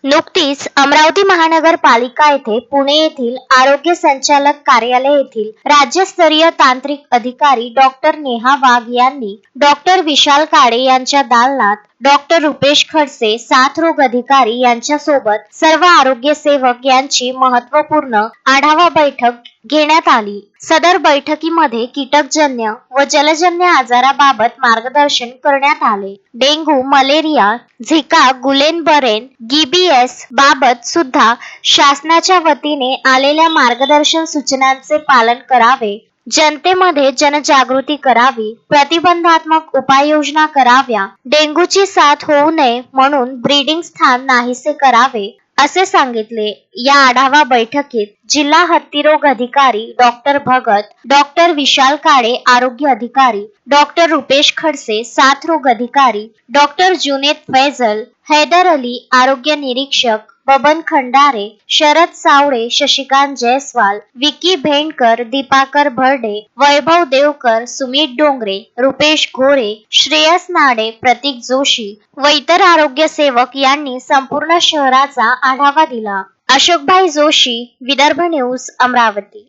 नुकतीच अमरावती महानगरपालिका येथे पुणे येथील आरोग्य संचालक कार्यालय येथील राज्यस्तरीय तांत्रिक अधिकारी डॉक्टर नेहा वाघ यांनी डॉक्टर विशाल काळे यांच्या दालनात डॉक्टर रुपेश खडसे साथरोग अधिकारी यांच्यासोबत सर्व आरोग्य सेवक यांची महत्त्वपूर्ण आढावा बैठक घेण्यात आली। सदर बैठकीमध्ये कीटकजन्य व जलजन्य आजाराबाबत मार्गदर्शन करण्यात आले। डेंग्यू, मलेरिया, झिका, गुलेनबरेन, गिबीएस बाबत सुद्धा शासनाच्या वतीने आलेल्या मार्गदर्शन सूचनांचे पालन करावे, जनतेमध्ये जनजागृती करावी, प्रतिबंधात्मक उपाययोजना कराव्या, डेंग्यूची साथ होऊ नये म्हणून ब्रीडिंग स्थान नाहीसे करावे असे सांगितले। या आढावा बैठकीत जिल्हा हत्तीरोग अधिकारी डॉक्टर भगत, डॉक्टर विशाल काळे आरोग्य अधिकारी, डॉक्टर रुपेश खडसे साथरोग अधिकारी, डॉक्टर जुनेद फैजल, हैदर अली आरोग्य निरीक्षक, बबन खंडारे, शरद सावळे, शशिकांत जयस्वाल, विकी भेंडकर, दीपाकर भरडे, वैभव देवकर, सुमित डोंगरे, रुपेश घोरे, श्रेयस नाडे, प्रतीक जोशी व इतर आरोग्य सेवक यांनी संपूर्ण शहराचा आढावा दिला। अशोकभाई जोशी, विदर्भ न्यूज, अमरावती।